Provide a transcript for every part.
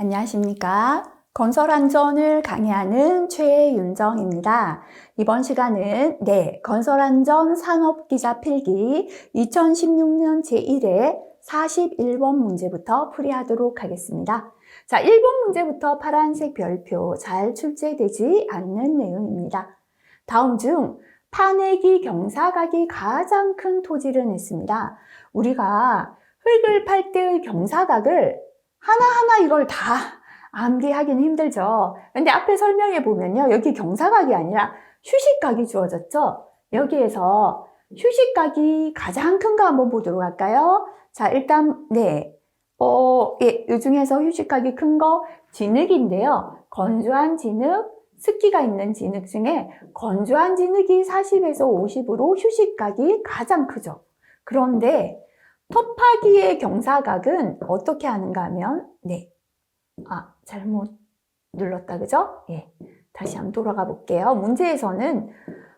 안녕하십니까. 건설안전을 강의하는 최윤정입니다. 이번 시간은 건설안전 산업기자 필기 2016년 제1회 41번 문제부터 풀이하도록 하겠습니다. 자, 1번 문제부터 파란색 별표 잘 출제되지 않는 내용입니다. 다음 중 파내기 경사각이 가장 큰 토지를 냈습니다. 우리가 흙을 팔 때의 경사각을 하나하나 이걸 다 암기하기는 힘들죠. 근데 앞에 설명해 보면요. 여기 경사각이 아니라 휴식각이 주어졌죠. 여기에서 휴식각이 가장 큰 거 한번 보도록 할까요? 자, 일단 이 중에서 휴식각이 큰 거 진흙인데요. 건조한 진흙, 습기가 있는 진흙 중에 건조한 진흙이 40에서 50으로 휴식각이 가장 크죠. 그런데 톱하기의 경사각은 어떻게 하는가 하면 잘못 눌렀다 그죠? 다시 한번 돌아가 볼게요. 문제에서는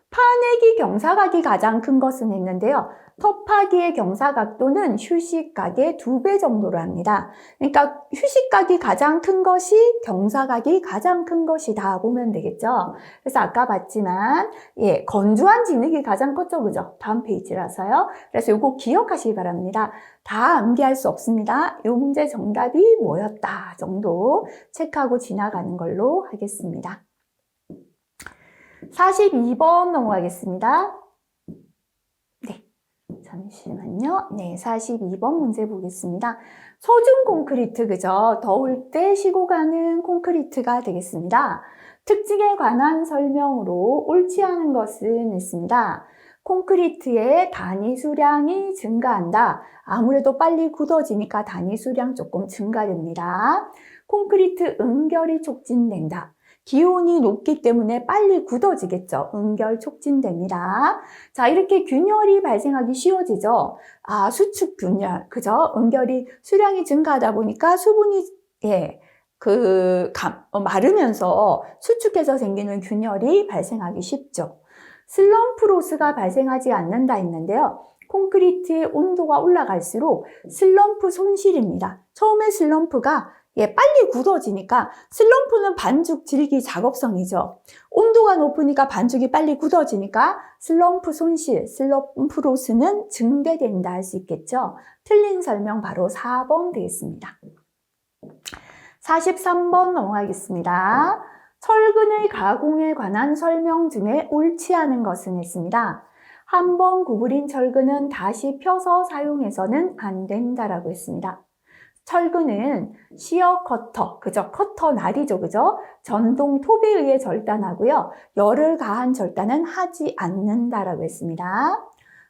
파내기 경사각이 가장 큰 것은 했는데요. 톱하기의 경사각도는 휴식각의 2배 정도로 합니다. 그러니까 휴식각이 가장 큰 것이 경사각이 가장 큰 것이다 보면 되겠죠. 그래서 아까 봤지만 건조한 진흙이 가장 컸죠. 그죠? 다음 페이지라서요. 그래서 이거 기억하시기 바랍니다. 다 암기할 수 없습니다. 이 문제 정답이 뭐였다 정도 체크하고 지나가는 걸로 하겠습니다. 42번 넘어가겠습니다. 잠시만요. 42번 문제 보겠습니다. 소중 콘크리트, 그죠? 더울 때 식어가는 콘크리트가 되겠습니다. 특징에 관한 설명으로 옳지 않은 것은 있습니다. 콘크리트의 단위 수량이 증가한다. 아무래도 빨리 굳어지니까 단위 수량 조금 증가됩니다. 콘크리트 응결이 촉진된다. 기온이 높기 때문에 빨리 굳어지겠죠. 응결 촉진됩니다. 자, 이렇게 균열이 발생하기 쉬워지죠. 수축 균열, 그죠? 응결이 수량이 증가하다 보니까 수분이 마르면서 수축해서 생기는 균열이 발생하기 쉽죠. 슬럼프 로스가 발생하지 않는다 했는데요. 콘크리트의 온도가 올라갈수록 슬럼프 손실입니다. 처음에 슬럼프가 빨리 굳어지니까 슬럼프는 반죽 질기 작업성이죠. 온도가 높으니까 반죽이 빨리 굳어지니까 슬럼프 손실, 슬럼프 로스는 증대된다 할 수 있겠죠. 틀린 설명 바로 4번 되겠습니다. 43번 넘어가겠습니다. 철근의 가공에 관한 설명 중에 옳지 않은 것은 했습니다. 한 번 구부린 철근은 다시 펴서 사용해서는 안 된다라고 했습니다. 철근은 시어 커터, 그죠? 커터 날이죠, 그죠? 전동 톱에 의해 절단하고요. 열을 가한 절단은 하지 않는다라고 했습니다.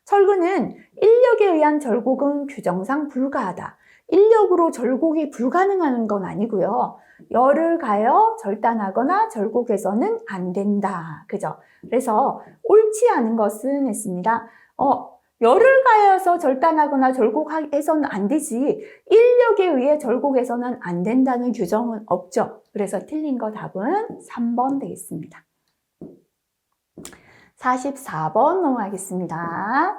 철근은 인력에 의한 절곡은 규정상 불가하다. 인력으로 절곡이 불가능한 건 아니고요. 열을 가해 절단하거나 절곡해서는 안 된다. 그죠? 그래서 옳지 않은 것은 했습니다. 열을 가해서 절단하거나 절곡해서는 안 되지 인력에 의해 절곡해서는 안 된다는 규정은 없죠. 그래서 틀린 거 답은 3번 되겠습니다. 44번 넘어가겠습니다.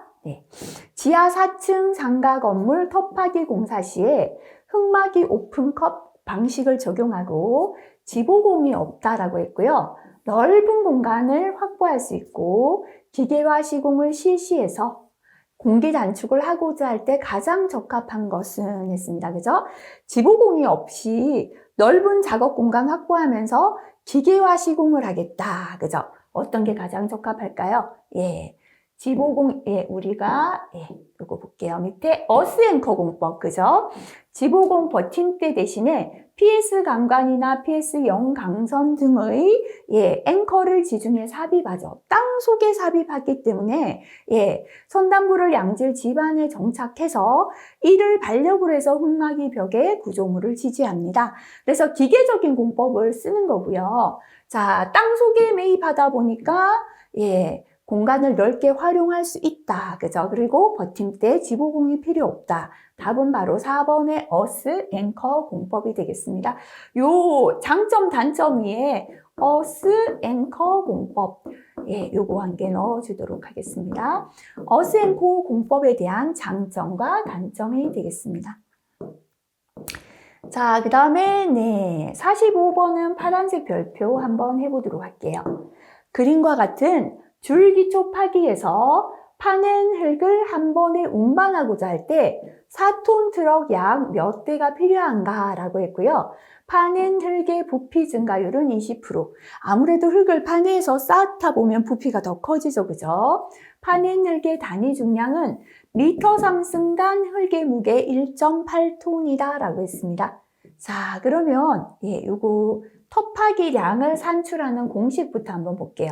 지하 4층 상가 건물 톱하기 공사 시에 흙막이 오픈컵 방식을 적용하고 지보공이 없다라고 했고요. 넓은 공간을 확보할 수 있고 기계화 시공을 실시해서 공기 단축을 하고자 할 때 가장 적합한 것은 했습니다. 그죠? 지보공이 없이 넓은 작업 공간 확보하면서 기계화 시공을 하겠다. 그죠? 어떤 게 가장 적합할까요? 지보공, 우리가, 이거 볼게요. 밑에 어스앵커 공법, 그죠? 지보공 버팀대 대신에 PS 강관이나 PS 영강선 등의, 앵커를 지중해 삽입하죠. 땅 속에 삽입하기 때문에, 선단부를 양질 지반에 정착해서 이를 반력으로 해서 흙막이 벽에 구조물을 지지합니다. 그래서 기계적인 공법을 쓰는 거고요. 자, 땅 속에 매입하다 보니까, 공간을 넓게 활용할 수 있다. 그죠? 그리고 버팀대 지보공이 필요 없다. 답은 바로 4번의 어스 앵커 공법이 되겠습니다. 요 장점 단점 위에 어스 앵커 공법 요거 한 개 넣어주도록 하겠습니다. 어스 앵커 공법에 대한 장점과 단점이 되겠습니다. 자, 그 다음에, 네, 45번은 파란색 별표 한번 해보도록 할게요. 그림과 같은 줄기초 파기에서 파낸 흙을 한 번에 운반하고자 할 때 4톤 트럭 약 몇 대가 필요한가 라고 했고요. 파낸 흙의 부피 증가율은 20%. 아무래도 흙을 파내서 쌓다 보면 부피가 더 커지죠, 그죠? 파낸 흙의 단위 중량은 미터 3승간 흙의 무게 1.8톤이다 라고 했습니다. 자, 그러면 요거 터파기량을 산출하는 공식부터 한번 볼게요.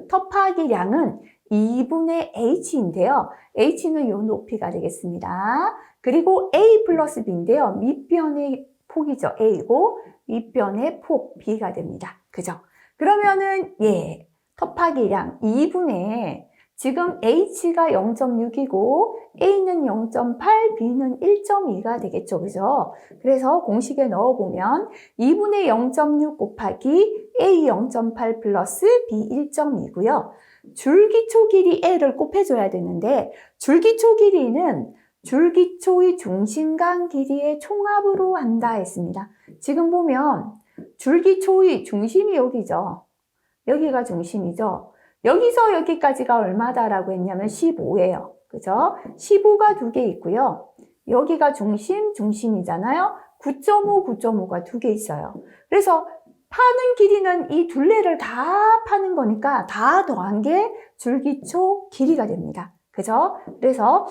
터파기량은 2분의 H인데요. H는 요 높이가 되겠습니다. 그리고 A 플러스 B인데요. 밑변의 폭이죠. A고 윗변의 폭 B가 됩니다. 그죠? 그러면은 터파기량 2분의 지금 H가 0.6이고 A는 0.8, B는 1.2가 되겠죠. 그죠? 그래서 공식에 넣어보면 2분의 0.6 곱하기 A 0.8 플러스 B 1.2고요. 줄기초 길이 L을 곱해줘야 되는데 줄기초 길이는 줄기초의 중심간 길이의 총합으로 한다 했습니다. 지금 보면 줄기초의 중심이 여기죠. 여기가 중심이죠. 여기서 여기까지가 얼마다라고 했냐면 15예요. 그죠? 15가 두 개 있고요. 여기가 중심이잖아요. 9.5, 9.5가 두 개 있어요. 그래서 파는 길이는 이 둘레를 다 파는 거니까 다 더한 게 줄기초 길이가 됩니다. 그죠? 그래서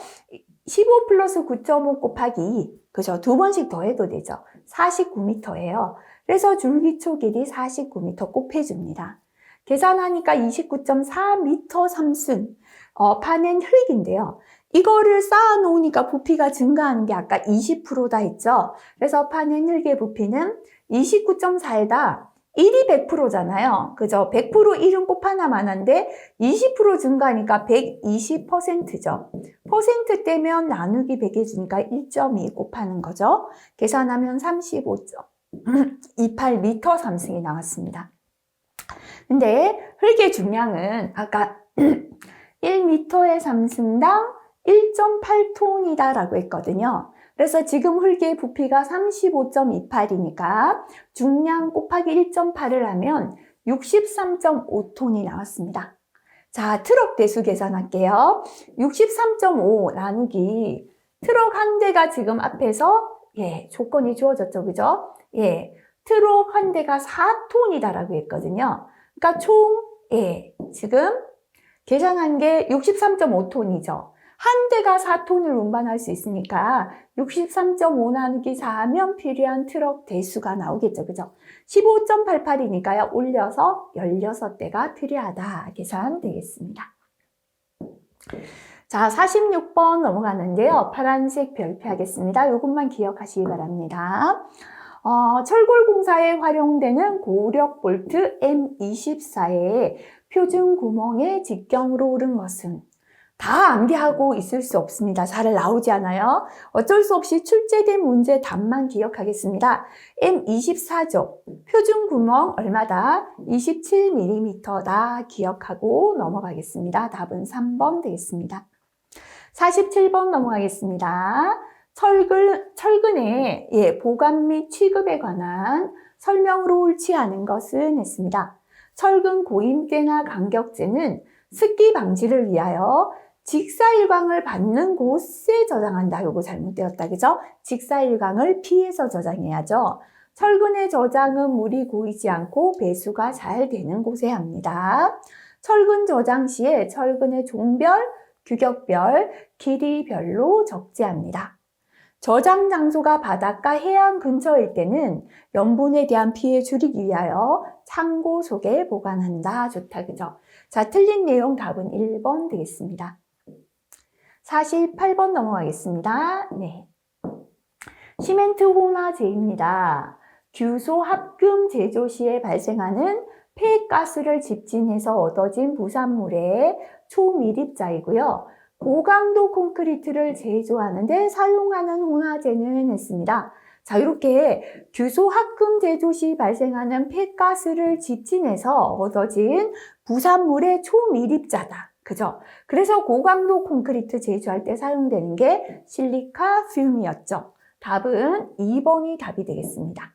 15 플러스 9.5 곱하기 2, 그죠? 두 번씩 더해도 되죠. 49m예요. 그래서 줄기초 길이 49m 곱해줍니다. 계산하니까 29.4m 3순 파낸 흙인데요. 이거를 쌓아 놓으니까 부피가 증가하는 게 아까 20%다 했죠. 그래서 파낸 흙의 부피는 29.4에다 1이 100%잖아요. 그죠? 100% 1은 곱 하나만 한데 20% 증가하니까 120%죠. 퍼센트 떼면 나누기 100 해주니까 1.2 곱하는 거죠. 계산하면 35.28m 3승이 나왔습니다. 근데 흙의 중량은 아까 1m의 3승당 1.8톤이다 라고 했거든요. 그래서 지금 흙의 부피가 35.28이니까 중량 곱하기 1.8을 하면 63.5톤이 나왔습니다. 자, 트럭 대수 계산할게요. 63.5 나누기 트럭 한 대가 지금 앞에서 조건이 주어졌죠. 그죠? 트럭 한 대가 4톤이다라고 했거든요. 그러니까 총 지금 계산한 게 63.5톤이죠. 한 대가 4톤을 운반할 수 있으니까 63.5 나누기 4 하면 필요한 트럭 대수가 나오겠죠. 그죠? 15.88이니까요. 올려서 16대가 필요하다. 계산되겠습니다. 자, 46번 넘어가는데요. 파란색 별표 하겠습니다. 이것만 기억하시기 바랍니다. 철골공사에 활용되는 고력 볼트 M24의 표준 구멍의 직경으로 오른 것은 다 암기하고 있을 수 없습니다. 잘 나오지 않아요. 어쩔 수 없이 출제된 문제 답만 기억하겠습니다. M24죠. 표준 구멍 얼마다? 27mm다 기억하고 넘어가겠습니다. 답은 3번 되겠습니다. 47번 넘어가겠습니다. 철근의 보관 및 취급에 관한 설명으로 옳지 않은 것은 했습니다. 철근 고임대나 간격재는 습기 방지를 위하여 직사일광을 받는 곳에 저장한다. 요거 잘못되었다. 그죠? 직사일광을 피해서 저장해야죠. 철근의 저장은 물이 고이지 않고 배수가 잘 되는 곳에 합니다. 철근 저장 시에 철근의 종별, 규격별, 길이별로 적재합니다. 저장 장소가 바닷가 해안 근처일 때는 염분에 대한 피해 줄이기 위하여 창고 속에 보관한다. 좋다. 그죠? 자, 틀린 내용 답은 1번 되겠습니다. 48번 넘어가겠습니다. 네. 시멘트 혼화제입니다. 규소 합금 제조 시에 발생하는 폐가스를 집진해서 얻어진 부산물의 초미립자이고요. 고강도 콘크리트를 제조하는데 사용하는 혼화제는 했습니다. 자, 이렇게 규소 합금 제조 시 발생하는 폐가스를 집진해서 얻어진 부산물의 초미립자다. 그죠? 그래서 고강도 콘크리트 제조할 때 사용되는 게 실리카 듐이었죠. 답은 2번이 답이 되겠습니다.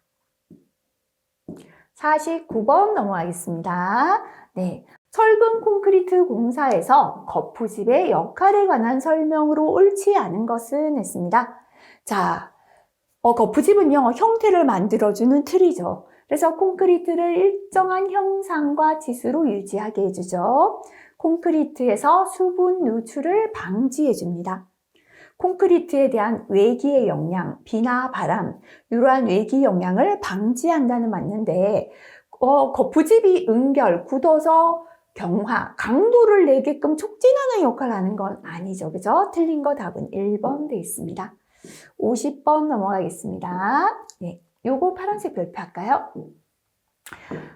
49번 넘어가겠습니다. 네. 철근 콘크리트 공사에서 거푸집의 역할에 관한 설명으로 옳지 않은 것은 했습니다. 자, 거푸집은요, 형태를 만들어주는 틀이죠. 그래서 콘크리트를 일정한 형상과 지수로 유지하게 해주죠. 콘크리트에서 수분 누출을 방지해줍니다. 콘크리트에 대한 외기의 영향, 비나 바람, 이러한 외기 영향을 방지한다는 맞는데 거푸집이 응결, 굳어서 경화, 강도를 내게끔 촉진하는 역할을 하는 건 아니죠. 그죠? 틀린 거 답은 1번 돼 있습니다. 50번 넘어가겠습니다. 네, 요거 파란색 별표 할까요?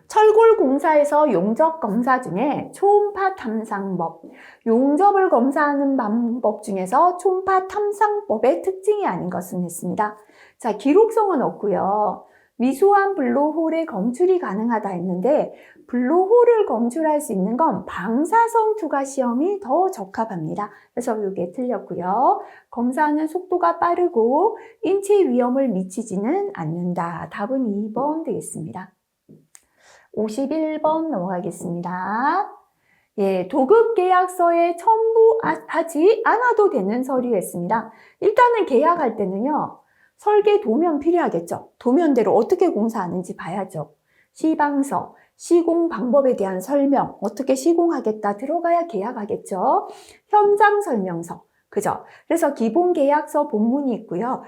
철골 공사에서 용접 검사 중에 초음파 탐상법, 용접을 검사하는 방법 중에서 초음파 탐상법의 특징이 아닌 것은 했습니다. 자, 기록성은 없고요. 미소한 블로홀의 검출이 가능하다 했는데 블로홀을 검출할 수 있는 건 방사성 투과 시험이 더 적합합니다. 그래서 이게 틀렸고요. 검사하는 속도가 빠르고 인체 위험을 미치지는 않는다. 답은 2번 되겠습니다. 51번 넘어가겠습니다. 예, 도급 계약서에 첨부하지 않아도 되는 서류였습니다. 일단은 계약할 때는요, 설계 도면 필요하겠죠. 도면대로 어떻게 공사하는지 봐야죠. 시방서, 시공 방법에 대한 설명, 어떻게 시공하겠다 들어가야 계약하겠죠. 현장 설명서, 그죠? 그래서 기본 계약서 본문이 있고요.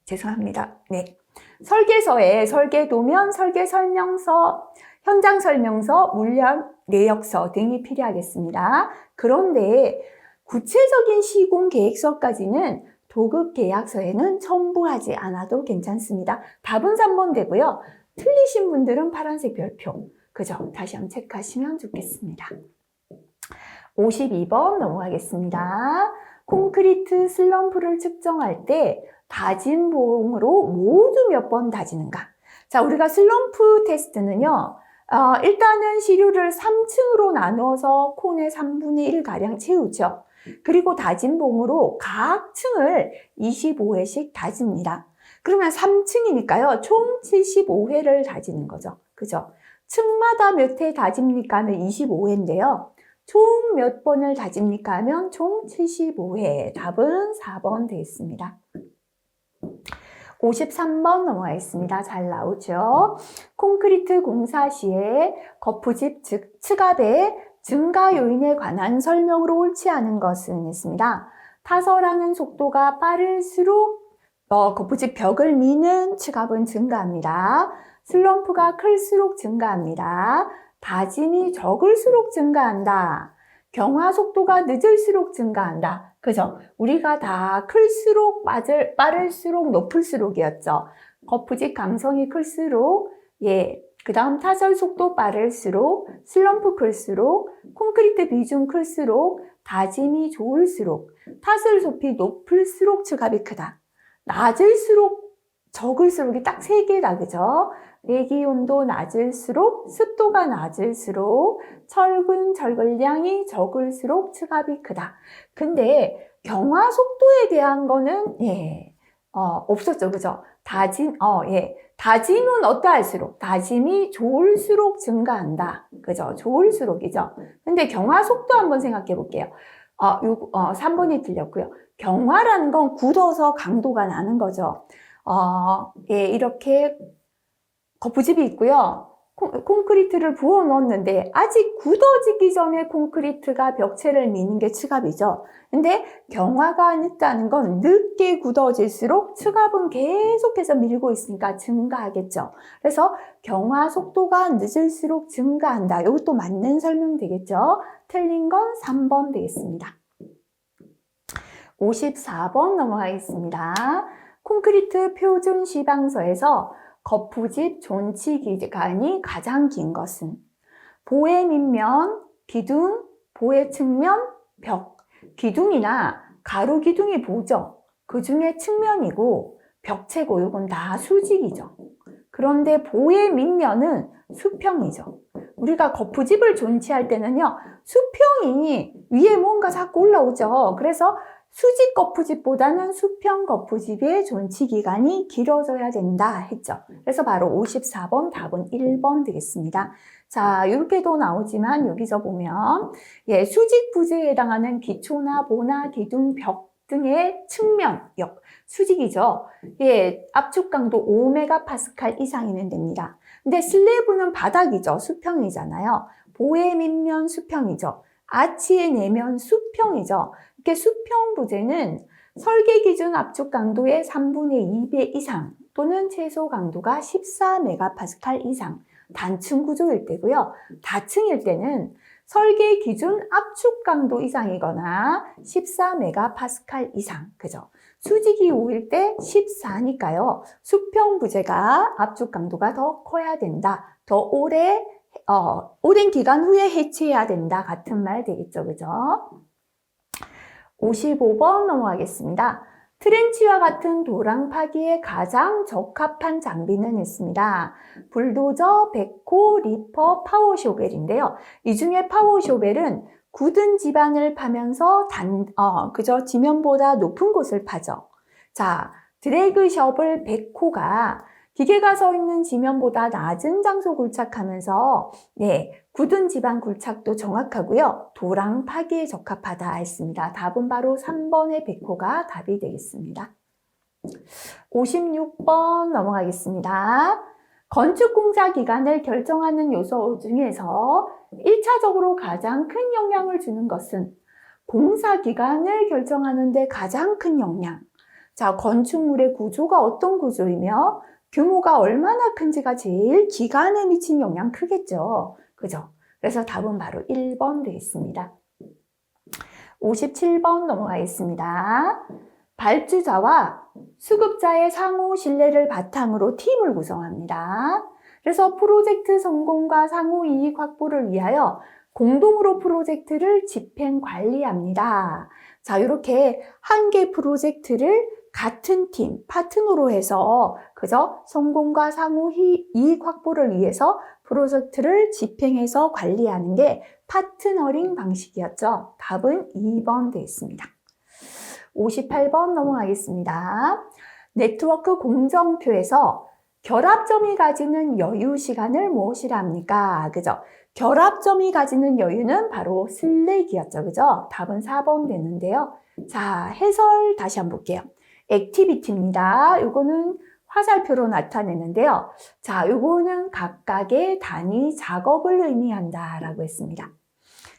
죄송합니다. 네. 설계서에 설계 도면, 설계 설명서, 현장 설명서, 물량 내역서 등이 필요하겠습니다. 그런데 구체적인 시공 계획서까지는 도급 계약서에는 첨부하지 않아도 괜찮습니다. 답은 3번 되고요. 틀리신 분들은 파란색 별표. 그죠? 다시 한번 체크하시면 좋겠습니다. 52번 넘어가겠습니다. 콘크리트 슬럼프를 측정할 때 다진 봉으로 모두 몇 번 다지는가? 자, 우리가 슬럼프 테스트는요, 일단은 시류를 3층으로 나눠서 콘의 3분의 1가량 채우죠. 그리고 다진 봉으로 각 층을 25회씩 다집니다. 그러면 3층이니까요, 총 75회를 다지는 거죠. 그죠? 층마다 몇 회 다집니까 하면 25회인데요. 총 몇 번을 다집니까 하면 총 75회. 답은 4번 되겠습니다. 53번 넘어가겠습니다. 잘 나오죠? 콘크리트 공사 시에 거푸집 즉 측압의 증가 요인에 관한 설명으로 옳지 않은 것은 있습니다. 타설하는 속도가 빠를수록 거푸집 벽을 미는 측압은 증가합니다. 슬럼프가 클수록 증가합니다. 다짐이 적을수록 증가한다. 경화 속도가 늦을수록 증가한다. 그죠? 우리가 다 클수록 빠를수록 높을수록이었죠. 거푸집 강성이 클수록, 예. 그 다음 타설 속도 빠를수록, 슬럼프 클수록, 콘크리트 비중 클수록, 다짐이 좋을수록, 타설 높이 높을수록 측압이 크다. 낮을수록, 적을수록이 딱 3개다. 그죠? 내기 온도 낮을수록, 습도가 낮을수록, 철근 절근량이 적을수록 측압이 크다. 근데 경화 속도에 대한 거는 없었죠. 그죠? 다짐은 어떠할수록, 다짐이 좋을수록 증가한다. 그죠? 좋을수록이죠. 근데 경화 속도 한번 생각해 볼게요. 3번이 틀렸고요. 경화라는 건 굳어서 강도가 나는 거죠. 이렇게 거푸집이 있고요. 콘크리트를 부어 넣었는데 아직 굳어지기 전에 콘크리트가 벽체를 미는 게 측압이죠. 근데 경화가 늦다는 건 늦게 굳어질수록 측압은 계속해서 밀고 있으니까 증가하겠죠. 그래서 경화 속도가 늦을수록 증가한다. 이것도 맞는 설명 되겠죠. 틀린 건 3번 되겠습니다. 54번 넘어가겠습니다. 콘크리트 표준 시방서에서 거푸집 존치 기간이 가장 긴 것은 보의 밑면, 기둥, 보의 측면, 벽. 기둥이나 가로 기둥이 보죠. 그 중에 측면이고 벽체고 이건 다 수직이죠. 그런데 보의 밑면은 수평이죠. 우리가 거푸집을 존치할 때는요, 수평이 위에 뭔가 자꾸 올라오죠. 그래서 수직 거푸집보다는 수평 거푸집의 존치 기간이 길어져야 된다 했죠. 그래서 바로 54번 답은 1번 되겠습니다. 자, 이렇게도 나오지만 여기서 보면 수직 부재에 해당하는 기초나 보나 기둥 벽 등의 측면역 수직이죠. 압축 강도 5MPa 이상이면 됩니다. 근데 슬래브는 바닥이죠. 수평이잖아요. 보의 밑면 수평이죠. 아치의 내면 수평이죠. 이렇게 수평 부재는 설계 기준 압축 강도의 3분의 2배 이상 또는 최소 강도가 14MPa 이상 단층 구조일 때고요. 다층일 때는 설계 기준 압축 강도 이상이거나 14MPa 이상, 그죠? 수직이 5일 때 14니까요. 수평 부재가 압축 강도가 더 커야 된다. 더 오랜 기간 후에 해체해야 된다. 같은 말 되겠죠, 그죠? 55번 넘어가겠습니다. 트렌치와 같은 도랑 파기에 가장 적합한 장비는 있습니다. 불도저, 백호, 리퍼, 파워쇼벨인데요. 이 중에 파워쇼벨은 굳은 지반을 파면서 지면보다 높은 곳을 파죠. 자, 드래그 셔벨 백호가 기계가 서 있는 지면보다 낮은 장소 굴착하면서 굳은 지반 굴착도 정확하고요. 도랑 파기에 적합하다 했습니다. 답은 바로 3번의 백호가 답이 되겠습니다. 56번 넘어가겠습니다. 건축공사 기간을 결정하는 요소 중에서 1차적으로 가장 큰 영향을 주는 것은 공사 기간을 결정하는 데 가장 큰 영향. 자, 건축물의 구조가 어떤 구조이며 규모가 얼마나 큰지가 제일 기간에 미친 영향 크겠죠. 그죠? 그래서 답은 바로 1번 되겠습니다. 57번 넘어가겠습니다. 발주자와 수급자의 상호 신뢰를 바탕으로 팀을 구성합니다. 그래서 프로젝트 성공과 상호 이익 확보를 위하여 공동으로 프로젝트를 집행 관리합니다. 자, 이렇게 한 개 프로젝트를 같은 팀, 파트너로 해서 성공과 상호 이익 확보를 위해서 프로젝트를 집행해서 관리하는 게 파트너링 방식이었죠. 답은 2번 되겠습니다. 58번 넘어가겠습니다. 네트워크 공정표에서 결합점이 가지는 여유 시간을 무엇이라 합니까? 그죠? 결합점이 가지는 여유는 바로 슬랙이었죠. 그죠? 답은 4번 되는데요. 자, 해설 다시 한번 볼게요. 액티비티입니다. 요거는 화살표로 나타내는데요. 자, 요거는 각각의 단위 작업을 의미한다라고 했습니다.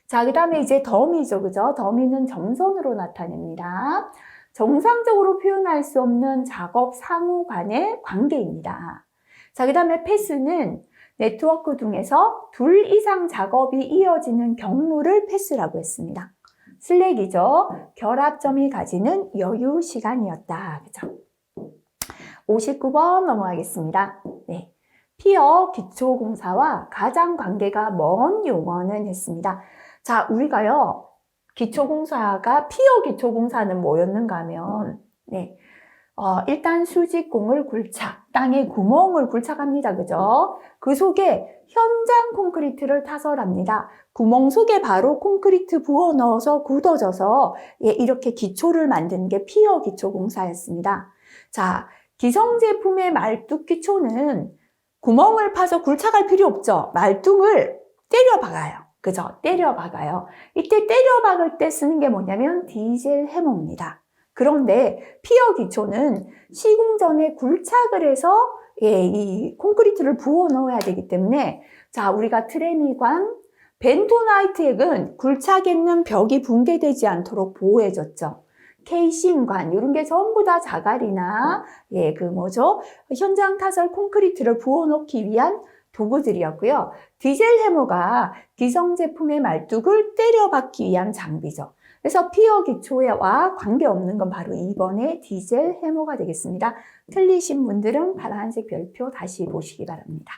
자, 그 다음에 이제 더미죠. 그죠? 더미는 점선으로 나타냅니다. 정상적으로 표현할 수 없는 작업 상호 간의 관계입니다. 자, 그 다음에 패스는 네트워크 중에서 2 이상 작업이 이어지는 경로를 패스라고 했습니다. 슬랙이죠. 결합점이 가지는 여유 시간이었다. 그죠? 59번 넘어가겠습니다. 피어 기초공사와 가장 관계가 먼 용어는 했습니다. 자, 우리가요, 기초공사가 피어 기초공사는 뭐였는가 하면, 일단 수직공을 굴착, 땅에 구멍을 굴착합니다. 그죠? 그 속에 현장 콘크리트를 타설합니다. 구멍 속에 바로 콘크리트 부어 넣어서 굳어져서 이렇게 기초를 만드는 게 피어 기초공사였습니다. 자, 기성 제품의 말뚝 기초는 구멍을 파서 굴착할 필요 없죠. 말뚝을 때려 박아요. 그죠? 때려 박아요. 이때 때려 박을 때 쓰는 게 뭐냐면 디젤 해머입니다. 그런데 피어 기초는 시공 전에 굴착을 해서 이 콘크리트를 부어 넣어야 되기 때문에, 자, 우리가 트레미관, 벤토나이트액은 굴착했는 벽이 붕괴되지 않도록 보호해줬죠. 케이싱관, 이런 게 전부 다 자갈이나 현장 타설 콘크리트를 부어 넣기 위한 도구들이었고요. 디젤 해머가 기성 제품의 말뚝을 때려 박기 위한 장비죠. 그래서 피어 기초와 관계없는 건 바로 2번의 디젤 해머가 되겠습니다. 틀리신 분들은 파란색 별표 다시 보시기 바랍니다.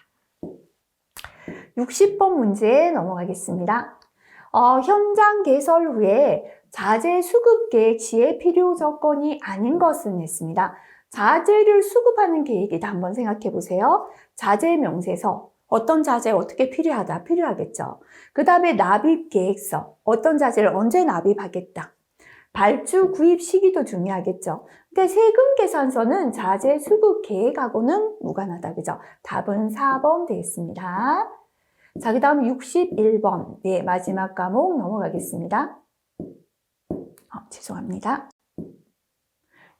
60번 문제 넘어가겠습니다. 현장 개설 후에 자재 수급 계획 시에 필요 조건이 아닌 것은 했습니다. 자재를 수급하는 계획이다. 한번 생각해 보세요. 자재 명세서, 어떤 자재 어떻게 필요하다, 필요하겠죠. 그 다음에 납입 계획서, 어떤 자재를 언제 납입하겠다. 발주 구입 시기도 중요하겠죠. 근데 세금 계산서는 자재 수급 계획하고는 무관하다. 그죠? 답은 4번 되겠습니다. 자, 그 다음 61번. 네, 마지막 과목 넘어가겠습니다. 죄송합니다.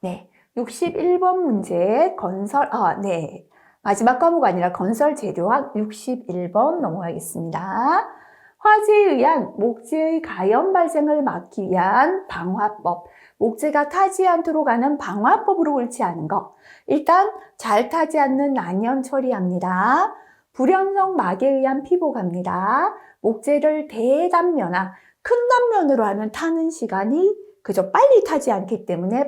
네, 61번 문제 네. 마지막 과목 아니라 건설 재료학 61번 넘어가겠습니다. 화재에 의한 목재의 가연 발생을 막기 위한 방화법. 목재가 타지 않도록 하는 방화법으로 옳지 않은 거. 일단 잘 타지 않는 난연 처리합니다. 불연성 막에 의한 피복합니다. 목재를 대단면화, 큰 단면으로 하면 타는 시간이 그저 빨리 타지 않기 때문에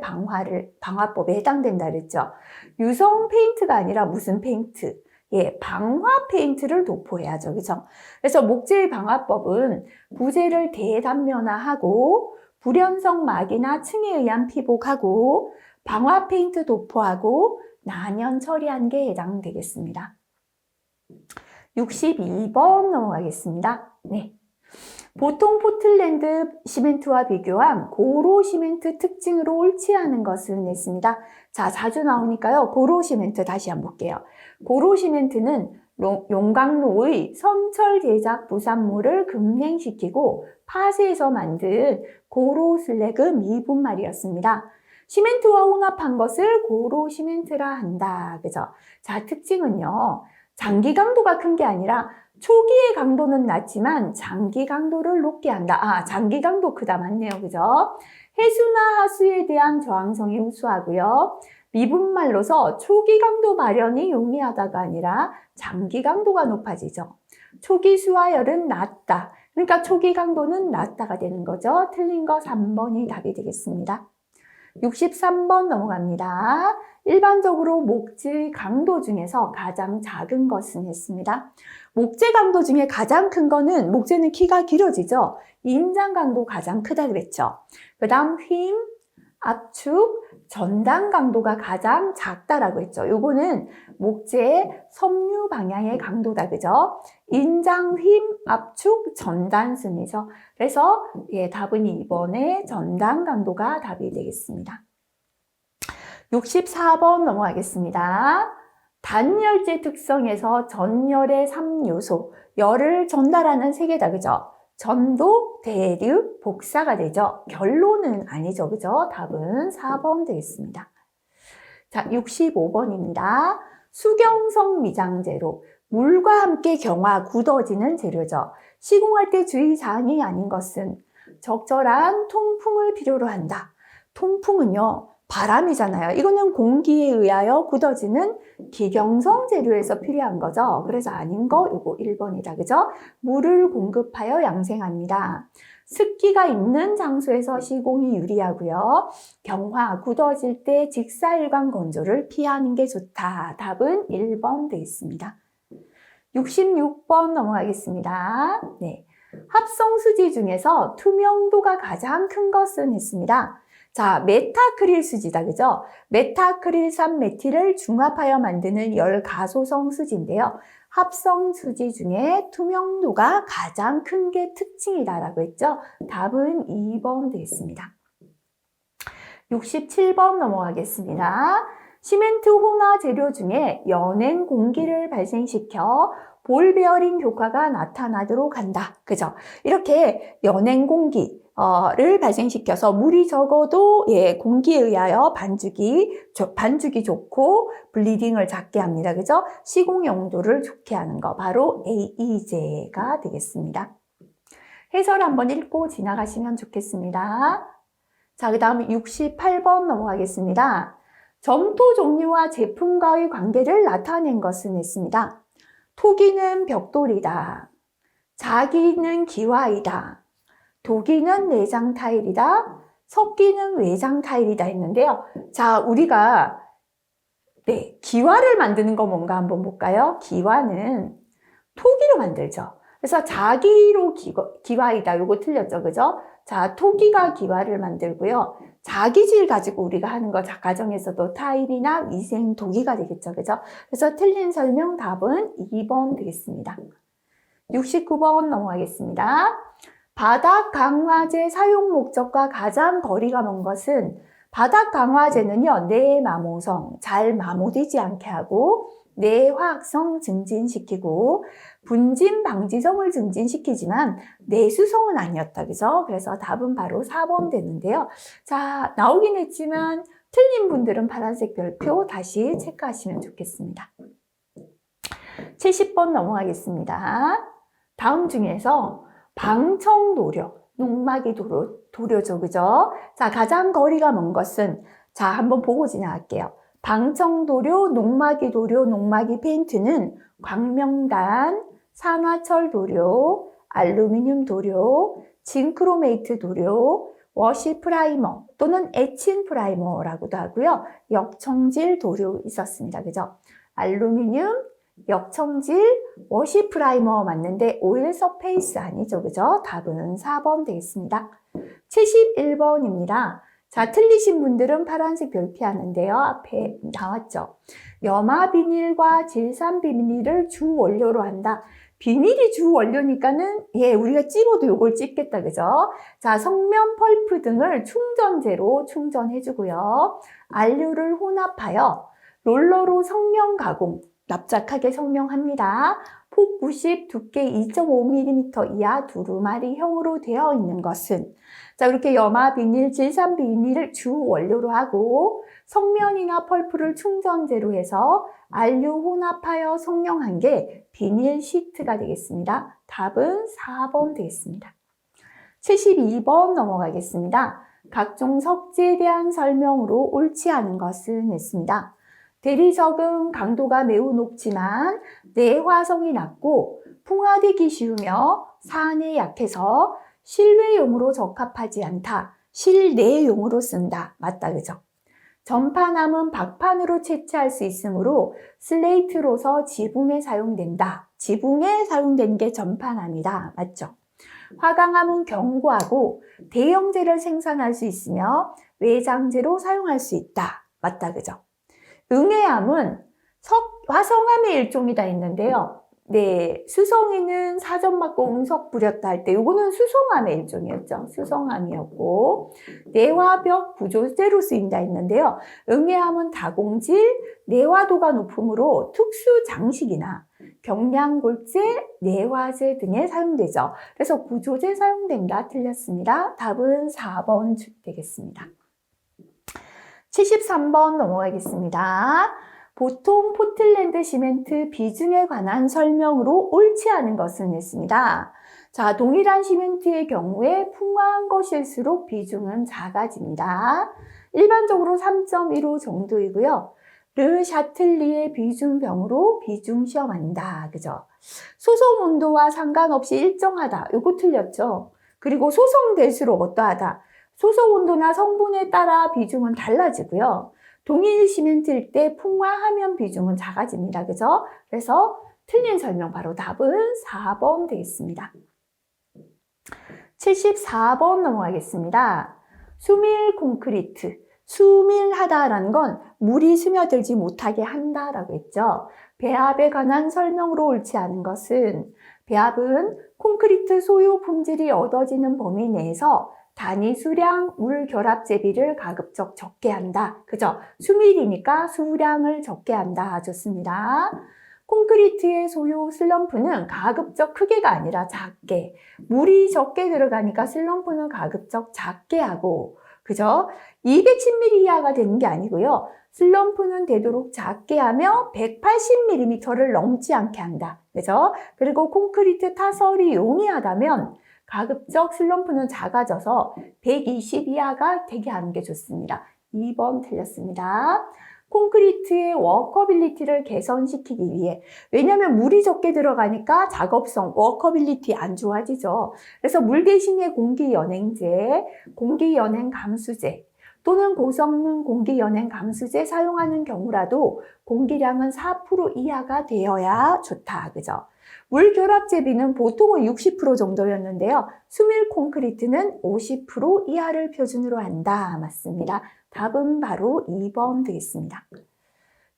방화법에 해당된다 그랬죠. 유성 페인트가 아니라 무슨 페인트? 예, 방화 페인트를 도포해야죠. 그죠? 그래서 목재의 방화법은 부재를 대단면화하고 불연성 막이나 층에 의한 피복하고 방화 페인트 도포하고 난연 처리한 게 해당되겠습니다. 62번 넘어가겠습니다. 네. 보통 포틀랜드 시멘트와 비교한 고로 시멘트 특징으로 옳지 않은 것은 했습니다. 자, 자주 나오니까요. 고로 시멘트 다시 한번 볼게요. 고로 시멘트는 용광로의 선철 제작 부산물을 급냉시키고 파쇄해서 만든 고로 슬래그 미분말이었습니다. 시멘트와 혼합한 것을 고로 시멘트라 한다. 그죠? 자, 특징은요. 장기 강도가 큰 게 아니라 초기의 강도는 낮지만 장기 강도를 높게 한다. 장기 강도 크다 맞네요. 그죠? 해수나 하수에 대한 저항성이 우수하고요. 미분말로서 초기 강도 발현이 용이하다가 아니라 장기 강도가 높아지죠. 초기 수화열은 낮다. 그러니까 초기 강도는 낮다가 되는 거죠. 틀린 거 3번이 답이 되겠습니다. 63번 넘어갑니다. 일반적으로 목재 강도 중에서 가장 작은 것은 했습니다. 목재 강도 중에 가장 큰 거는 목재는 키가 길어지죠. 인장 강도 가장 크다 그랬죠. 그 다음 힘, 압축, 전단 강도가 가장 작다라고 했죠. 요거는 목재의 섬유 방향의 강도다 그죠? 인장, 힘, 압축, 전단 순이죠. 그래서 예, 답은 2번의 전단 강도가 답이 되겠습니다. 64번 넘어가겠습니다. 단열재 특성에서 전열의 3요소, 열을 전달하는 세 개다 그죠? 전도, 대류, 복사가 되죠. 결론은 아니죠. 그죠? 답은 4번 되겠습니다. 자, 65번입니다. 수경성 미장재로 물과 함께 경화, 굳어지는 재료죠. 시공할 때 주의사항이 아닌 것은 적절한 통풍을 필요로 한다. 통풍은요, 바람이잖아요. 이거는 공기에 의하여 굳어지는 기경성 재료에서 필요한 거죠. 그래서 아닌 거 이거 1번이다. 그죠? 물을 공급하여 양생합니다. 습기가 있는 장소에서 시공이 유리하고요. 경화, 굳어질 때 직사일관 건조를 피하는 게 좋다. 답은 1번 되겠습니다. 66번 넘어가겠습니다. 네. 합성수지 중에서 투명도가 가장 큰 것은 했습니다. 자, 메타크릴 수지다, 그죠? 메타크릴산 메틸을 중합하여 만드는 열가소성 수지인데요. 합성 수지 중에 투명도가 가장 큰 게 특징이다라고 했죠? 답은 2번 되겠습니다. 67번 넘어가겠습니다. 시멘트 혼화 재료 중에 연행 공기를 발생시켜 볼 베어링 효과가 나타나도록 한다. 그죠? 이렇게 연행 공기 를 발생시켜서 물이 적어도 예, 공기에 의하여 반죽이 좋고 블리딩을 작게 합니다. 그죠? 시공 용도를 좋게 하는 거 바로 AE제가 되겠습니다. 해설 한번 읽고 지나가시면 좋겠습니다. 자, 그 다음 68번 넘어가겠습니다. 점토 종류와 제품과의 관계를 나타낸 것은 있습니다. 토기는 벽돌이다. 자기는 기와이다. 도기는 내장 타일이다. 석기는 외장 타일이다 했는데요. 자, 우리가 기와를 만드는 거 뭔가 한번 볼까요? 기와는 토기로 만들죠. 그래서 자기로 기와이다. 요거 틀렸죠. 그죠? 자, 토기가 기와를 만들고요. 자기질 가지고 우리가 하는 거 가정에서도 타일이나 위생 도기가 되겠죠. 그죠? 그래서 틀린 설명 답은 2번 되겠습니다. 69번 넘어가겠습니다. 바닥 강화제 사용 목적과 가장 거리가 먼 것은 바닥 강화제는요, 내마모성, 잘 마모되지 않게 하고 내화학성 증진시키고 분진 방지성을 증진시키지만 내수성은 아니었다. 그죠? 그래서 답은 바로 4번 되는데요. 자, 나오긴 했지만 틀린 분들은 파란색 별표 다시 체크하시면 좋겠습니다. 70번 넘어가겠습니다. 다음 중에서 방청도료, 농막이 도료죠. 그죠? 자, 가장 거리가 먼 것은, 자, 한번 보고 지나갈게요. 방청도료, 농막이 도료, 농막이 페인트는 광명단, 산화철 도료, 알루미늄 도료, 징크로메이트 도료, 워시 프라이머 또는 에친 프라이머라고도 하고요. 역청질 도료 있었습니다. 그죠? 알루미늄, 역청질, 워시 프라이머 맞는데 오일 서페이스 아니죠. 그죠? 답은 4번 되겠습니다. 71번입니다. 자, 틀리신 분들은 파란색 별표하는데요. 앞에 나왔죠. 염화 비닐과 질산 비닐을 주 원료로 한다. 비닐이 주 원료니까는 우리가 찝어도 요걸 찝겠다. 그죠? 자, 성면 펄프 등을 충전재로 충전해주고요. 안료를 혼합하여 롤러로 성형 가공, 납작하게 성형합니다. 폭 90, 두께 2.5mm 이하 두루마리형으로 되어 있는 것은, 자, 이렇게 염화 비닐, 질산 비닐을 주 원료로 하고 성면이나 펄프를 충전재로 해서 안료 혼합하여 성형한 게 비닐 시트가 되겠습니다. 답은 4번 되겠습니다. 72번 넘어가겠습니다. 각종 석재에 대한 설명으로 옳지 않은 것은 했습니다. 대리석은 강도가 매우 높지만 내화성이 낮고 풍화되기 쉬우며 산에 약해서 실외용으로 적합하지 않다. 실내용으로 쓴다. 맞다. 그죠? 전파남은 박판으로 채취할 수 있으므로 슬레이트로서 지붕에 사용된다. 지붕에 사용된 게 전파남이다. 맞죠? 화강암은 견고하고 대형재를 생산할 수 있으며 외장재로 사용할 수 있다. 맞다. 그죠? 응애암은 화성암의 일종이다 했는데요. 네, 수성이는 사전 맞고 응석 부렸다 할 때 요거는 수성암의 일종이었죠. 수성암이었고 내화벽 구조재로 쓰인다 했는데요. 응애암은 다공질, 내화도가 높으므로 특수 장식이나 경량골재, 내화재 등에 사용되죠. 그래서 구조재 사용된다 틀렸습니다. 답은 4번 되겠습니다. 73번 넘어가겠습니다. 보통 포틀랜드 시멘트 비중에 관한 설명으로 옳지 않은 것은 했습니다. 자, 동일한 시멘트의 경우에 풍화한 것일수록 비중은 작아집니다. 일반적으로 3.15 정도이고요. 르 샤틀리의 비중병으로 비중 시험한다. 그죠? 소송 온도와 상관없이 일정하다. 요거 틀렸죠? 그리고 소송될수록 어떠하다. 소속 온도나 성분에 따라 비중은 달라지고요. 동일 시멘트일 때 풍화하면 비중은 작아집니다. 그죠? 그래서 틀린 설명 바로 답은 4번 되겠습니다. 74번 넘어가겠습니다. 수밀 콘크리트. 수밀하다라는 건 물이 스며들지 못하게 한다라고 했죠. 배합에 관한 설명으로 옳지 않은 것은 배합은 콘크리트 소유 품질이 얻어지는 범위 내에서 단위 수량 물 결합 제비를 가급적 적게 한다. 그죠? 수밀이니까 수량을 적게 한다. 좋습니다. 콘크리트의 소유 슬럼프는 가급적 크게가 아니라 작게. 물이 적게 들어가니까 슬럼프는 가급적 작게 하고, 그죠? 210mm 이하가 되는 게 아니고요. 슬럼프는 되도록 작게 하며 180mm를 넘지 않게 한다. 그죠? 그리고 콘크리트 타설이 용이하다면 가급적 슬럼프는 작아져서 120 이하가 되게 하는 게 좋습니다. 2번 틀렸습니다. 콘크리트의 워커빌리티를 개선시키기 위해, 왜냐하면 물이 적게 들어가니까 작업성, 워커빌리티 안 좋아지죠. 그래서 물 대신에 공기연행제, 공기연행 감수제 또는 고성능 공기연행 감수제 사용하는 경우라도 공기량은 4% 이하가 되어야 좋다. 그죠? 물 결합 제비는 보통은 60% 정도였는데요. 수밀 콘크리트는 50% 이하를 표준으로 한다. 맞습니다. 답은 바로 2번 되겠습니다.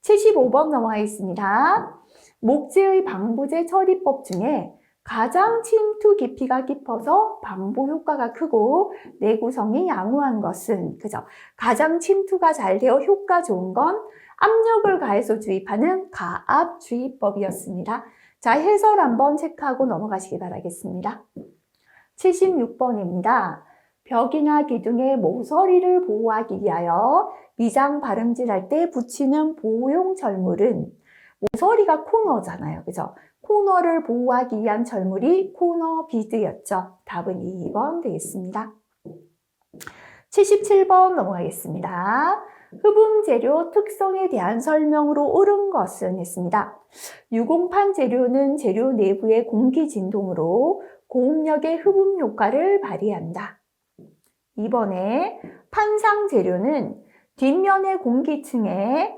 75번 넘어가겠습니다. 목재의 방부제 처리법 중에 가장 침투 깊이가 깊어서 방부 효과가 크고 내구성이 양호한 것은, 그죠? 가장 침투가 잘 되어 효과 좋은 건 압력을 가해서 주입하는 가압 주입법이었습니다. 자, 해설 한번 체크하고 넘어가시기 바라겠습니다. 76번입니다. 벽이나 기둥의 모서리를 보호하기 위하여 미장 바름질할 때 붙이는 보호용 절물은, 모서리가 코너잖아요. 그죠? 코너를 보호하기 위한 절물이 코너 비드였죠. 답은 2번 되겠습니다. 77번 넘어가겠습니다. 흡음 재료 특성에 대한 설명으로 옳은 것은 했습니다. 유공판 재료는 재료 내부의 공기 진동으로 고압력의 흡음 효과를 발휘한다. 2번에 판상 재료는 뒷면의 공기층에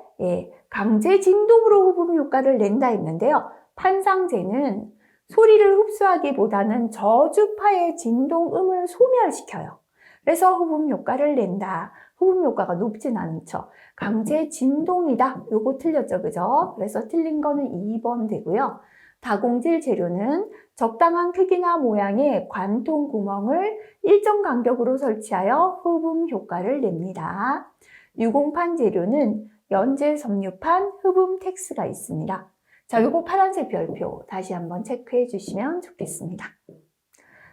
강제 진동으로 흡음 효과를 낸다 했는데요. 판상제는 소리를 흡수하기보다는 저주파의 진동음을 소멸시켜요. 그래서 흡음 효과를 낸다. 흡음 효과가 높진 않죠. 강제 진동이다. 요거 틀렸죠, 그죠? 그래서 틀린 거는 2번 되고요. 다공질 재료는 적당한 크기나 모양의 관통 구멍을 일정 간격으로 설치하여 흡음 효과를 냅니다. 유공판 재료는 연재 섬유판 흡음 텍스가 있습니다. 자, 요거 파란색 별표 다시 한번 체크해 주시면 좋겠습니다.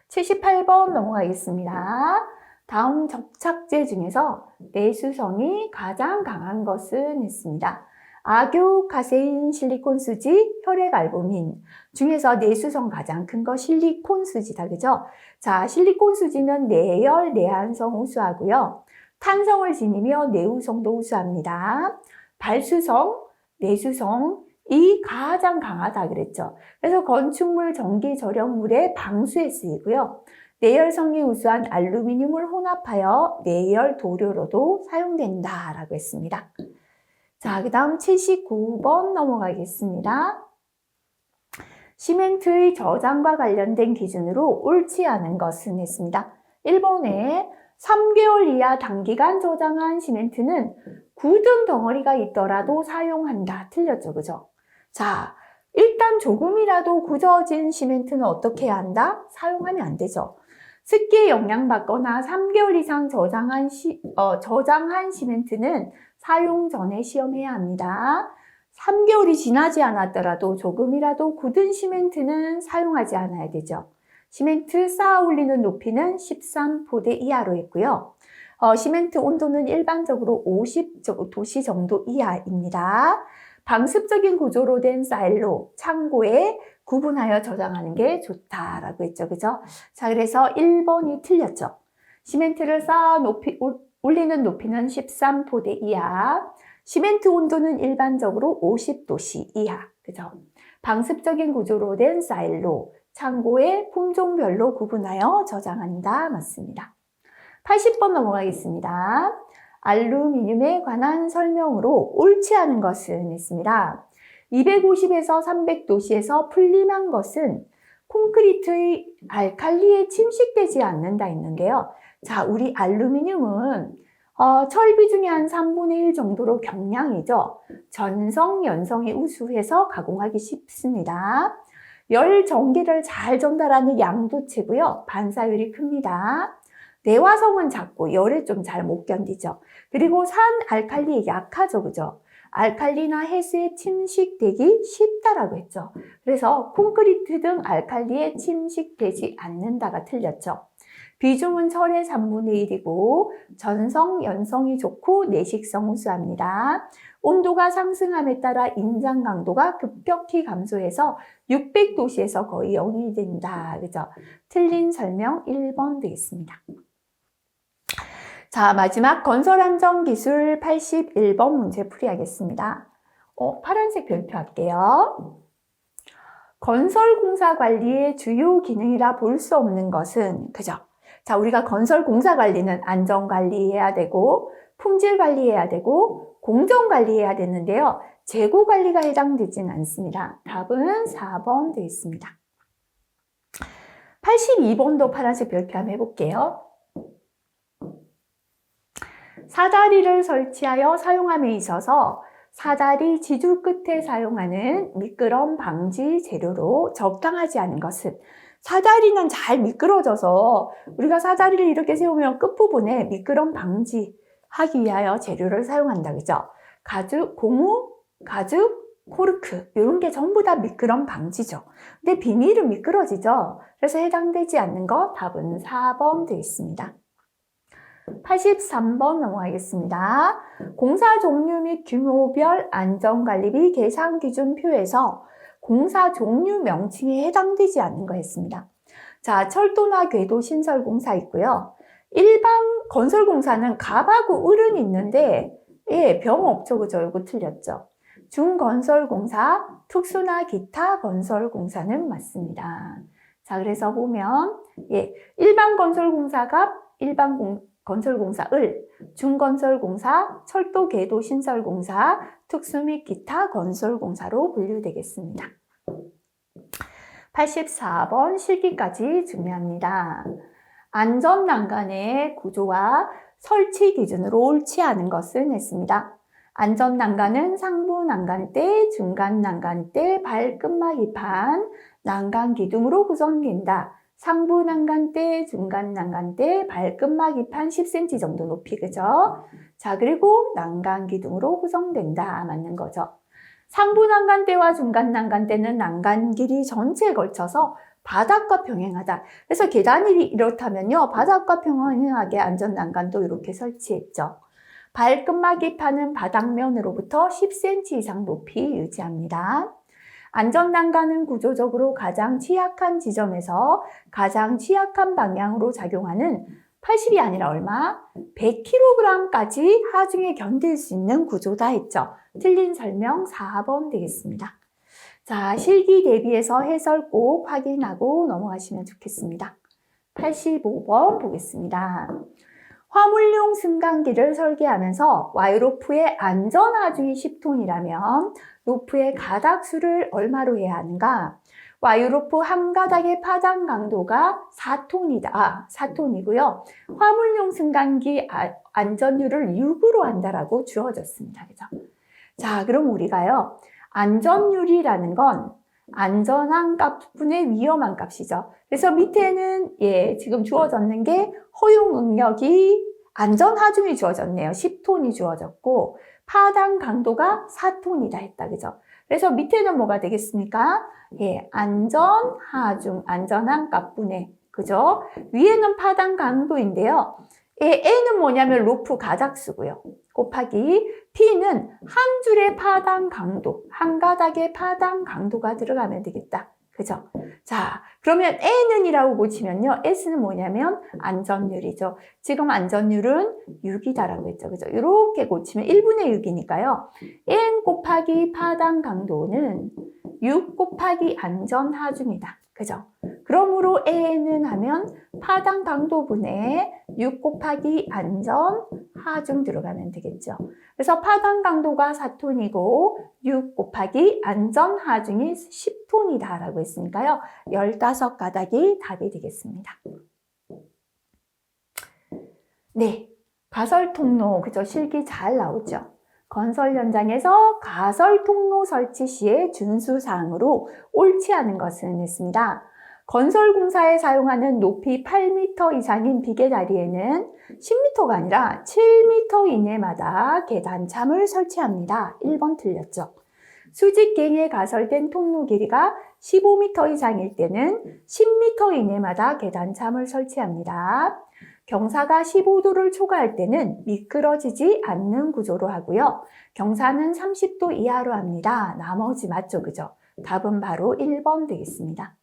78번 넘어가겠습니다. 다음 접착제 중에서 내수성이 가장 강한 것은 했습니다. 악유, 카세인, 실리콘 수지, 혈액 알부민 중에서 내수성 가장 큰 거 실리콘 수지다, 그죠? 자, 실리콘 수지는 내열, 내한성 우수하고요. 탄성을 지니며 내우성도 우수합니다. 발수성, 내수성, 이 가장 강하다 그랬죠. 그래서 건축물, 전기 절연물의 방수에 쓰이고요. 내열성이 우수한 알루미늄을 혼합하여 내열 도료로도 사용된다라고 했습니다. 자, 그 다음 79번 넘어가겠습니다. 시멘트의 저장과 관련된 기준으로 옳지 않은 것은 했습니다. 1번에 3개월 이하 단기간 저장한 시멘트는 굳은 덩어리가 있더라도 사용한다. 틀렸죠, 그죠? 자, 일단 조금이라도 굳어진 시멘트는 어떻게 해야 한다? 사용하면 안 되죠. 습기에 영향받거나 3개월 이상 저장한 시멘트는 사용 전에 시험해야 합니다. 3개월이 지나지 않았더라도 조금이라도 굳은 시멘트는 사용하지 않아야 되죠. 시멘트 쌓아 올리는 높이는 13포대 이하로 있고요. 시멘트 온도는 일반적으로 50도씨 정도 이하입니다. 방습적인 구조로 된 사일로 창고에 구분하여 저장하는 게 좋다라고 했죠. 그죠? 자, 그래서 1번이 틀렸죠. 시멘트를 쌓아 올리는 높이는 13포대 이하. 시멘트 온도는 일반적으로 50도씨 이하. 그죠? 방습적인 구조로 된 사일로 창고에 품종별로 구분하여 저장한다. 맞습니다. 80번 넘어가겠습니다. 알루미늄에 관한 설명으로 옳지 않은 것은 있습니다. 250에서 300도씨에서 풀림한 것은 콘크리트의 알칼리에 침식되지 않는다 했는데요. 자, 우리 알루미늄은 철비 중에 한 3분의 1 정도로 경량이죠. 전성, 연성이 우수해서 가공하기 쉽습니다. 열 전기를 잘 전달하는 양도체고요. 반사율이 큽니다. 내화성은 작고 열에 좀 잘 못 견디죠. 그리고 산 알칼리에 약하죠, 그죠? 알칼리나 해수에 침식되기 쉽다라고 했죠. 그래서 콘크리트 등 알칼리에 침식되지 않는다가 틀렸죠. 비중은 철의 3분의 1이고 전성, 연성이 좋고 내식성 우수합니다. 온도가 상승함에 따라 인장 강도가 급격히 감소해서 600도씨에서 거의 0이 된다. 그죠? 틀린 설명 1번 되겠습니다. 자, 마지막 건설안전기술 81번 문제 풀이하겠습니다. 파란색 별표 할게요. 건설공사 관리의 주요 기능이라 볼 수 없는 것은, 그죠? 자, 우리가 건설공사 관리는 안전관리해야 되고, 품질관리해야 되고, 공정관리해야 되는데요. 재고관리가 해당되진 않습니다. 답은 4번 되겠습니다. 82번도 파란색 별표 한번 해볼게요. 사다리를 설치하여 사용함에 있어서 사다리 지줄 끝에 사용하는 미끄럼 방지 재료로 적당하지 않은 것은 사다리는 잘 미끄러져서 우리가 사다리를 이렇게 세우면 끝부분에 미끄럼 방지하기 위하여 재료를 사용한다. 그죠? 가죽, 고무, 가죽, 코르크 이런 게 전부 다 미끄럼 방지죠. 근데 비닐은 미끄러지죠. 그래서 해당되지 않는 거 답은 4번 되겠습니다. 83번 넘어가겠습니다. 공사 종류 및 규모별 안전관리비 계산기준표에서 공사 종류 명칭에 해당되지 않는 거 했습니다. 자, 철도나 궤도 신설공사 있고요. 일반 건설공사는 갑하고 을은 있는데 예, 병 없죠. 그죠? 이거 틀렸죠. 중건설공사, 특수나 기타 건설공사는 맞습니다. 자, 그래서 보면 예, 일반 건설공사 갑, 일반 건설공사 을, 중건설공사, 철도 궤도 신설공사, 특수 및 기타 건설공사로 분류되겠습니다. 84번 실기까지 중요합니다. 안전난간의 구조와 설치 기준으로 옳지 않은 것은 했습니다. 안전난간은 상부 난간대, 중간 난간대, 발끝막 이판, 난간 기둥으로 구성된다. 상부 난간대, 중간 난간대, 발끝막 이판 10cm 정도 높이, 그죠? 자, 그리고 난간 기둥으로 구성된다. 맞는 거죠. 상부 난간대와 중간 난간대는 난간 길이 전체에 걸쳐서 바닥과 평행하다. 그래서 계단이 이렇다면요, 바닥과 평행하게 안전 난간도 이렇게 설치했죠. 발끝막 이판은 바닥면으로부터 10cm 이상 높이 유지합니다. 안전 난간은 구조적으로 가장 취약한 지점에서 가장 취약한 방향으로 작용하는 80이 아니라 얼마? 100kg까지 하중에 견딜 수 있는 구조다 했죠. 틀린 설명 4번 되겠습니다. 자, 실기 대비해서 해설 꼭 확인하고 넘어가시면 좋겠습니다. 85번 보겠습니다. 화물용 승강기를 설계하면서 와이로프의 안전 하중이 10톤이라면 로프의 가닥수를 얼마로 해야 하는가? 와이로프 한 가닥의 파당 강도가 4톤이다. 4톤이고요. 화물용 승강기 안전율을 6으로 한다라고 주어졌습니다. 그죠? 자, 그럼 우리가요. 안전율이라는 건 안전한 값분의 위험한 값이죠. 그래서 밑에는 지금 주어졌는 게 허용 응력이 안전 하중이 주어졌네요. 10톤이 주어졌고 파당 강도가 4톤이다 했다. 그죠? 그래서 밑에는 뭐가 되겠습니까? 안전 하중, 안전한 값분의, 그죠? 위에는 파당 강도인데요. A는 뭐냐면 로프 가닥수고요. 곱하기 P는 한 줄의 파당 강도, 한 가닥의 파당 강도가 들어가면 되겠다. 그죠? 자, 그러면 N은 이라고 고치면요. S는 뭐냐면 안전율이죠. 지금 안전율은 6이다라고 했죠. 그죠? 이렇게 고치면 1분의 6이니까요. N 곱하기 파당 강도는 6 곱하기 안전 하중이다. 그죠? 그러므로 N은 하면 파당 강도분의 6 곱하기 안전 하중 들어가면 되겠죠. 그래서 파당 강도가 4톤이고 6 곱하기 안전 하중이 10톤이다 라고 했으니까요. 15가닥이 답이 되겠습니다. 네, 가설 통로, 그죠? 실기 잘 나오죠? 건설 현장에서 가설 통로 설치 시의 준수사항으로 옳지 않은 것은 했습니다. 건설공사에 사용하는 높이 8m 이상인 비계다리에는 10m가 아니라 7m 이내마다 계단참을 설치합니다. 1번 틀렸죠. 수직갱에 가설된 통로 길이가 15m 이상일 때는 10m 이내마다 계단참을 설치합니다. 경사가 15도를 초과할 때는 미끄러지지 않는 구조로 하고요. 경사는 30도 이하로 합니다. 나머지 맞죠? 그죠? 답은 바로 1번 되겠습니다.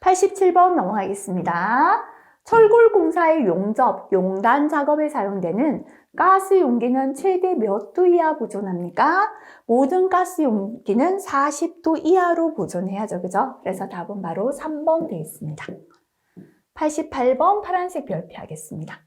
87번 넘어가겠습니다. 철골공사의 용접, 용단 작업에 사용되는 가스 용기는 최대 몇 도 이하 보존합니까? 모든 가스 용기는 40도 이하로 보존해야죠. 그죠? 그래서 답은 바로 3번 되겠습니다. 88번 파란색 별표 하겠습니다.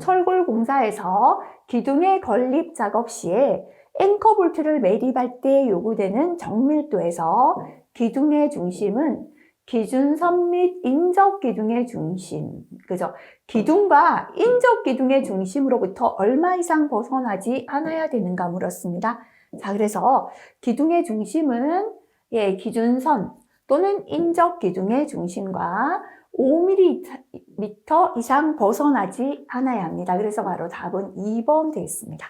철골공사에서 기둥의 건립 작업 시에 앵커 볼트를 매립할 때 요구되는 정밀도에서 기둥의 중심은 기준선 및 인적 기둥의 중심, 그죠? 기둥과 인적 기둥의 중심으로부터 얼마 이상 벗어나지 않아야 되는가 물었습니다. 자, 그래서 기둥의 중심은 기준선 또는 인적 기둥의 중심과 5mm 이상 벗어나지 않아야 합니다. 그래서 바로 답은 2번 되겠습니다.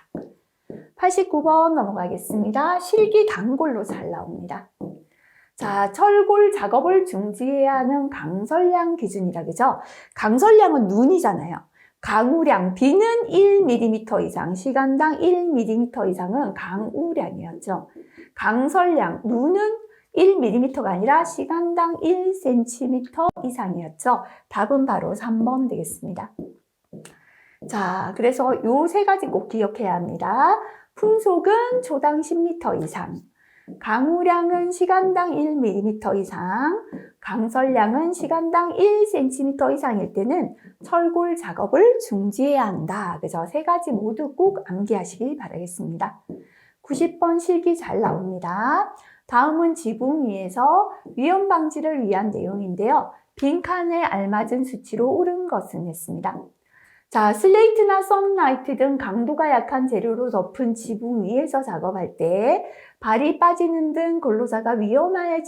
89번 넘어가겠습니다. 실기 단골로 잘 나옵니다. 자, 철골 작업을 중지해야 하는 강설량 기준이라 그죠? 강설량은 눈이잖아요. 강우량, 비는 1mm 이상, 시간당 1mm 이상은 강우량이었죠. 강설량, 눈은 1mm가 아니라 시간당 1cm 이상이었죠. 답은 바로 3번 되겠습니다. 자, 그래서 요 세 가지 꼭 기억해야 합니다. 풍속은 초당 10m 이상, 강우량은 시간당 1mm 이상, 강설량은 시간당 1cm 이상일 때는 철골 작업을 중지해야 한다. 그래서 세 가지 모두 꼭 암기하시기 바라겠습니다. 90번 실기 잘 나옵니다. 다음은 지붕 위에서 위험 방지를 위한 내용인데요. 빈칸에 알맞은 수치로 옳은 것은 했습니다. 자, 슬레이트나 썬라이트 등 강도가 약한 재료로 덮은 지붕 위에서 작업할 때 발이 빠지는 등 근로자가 위험할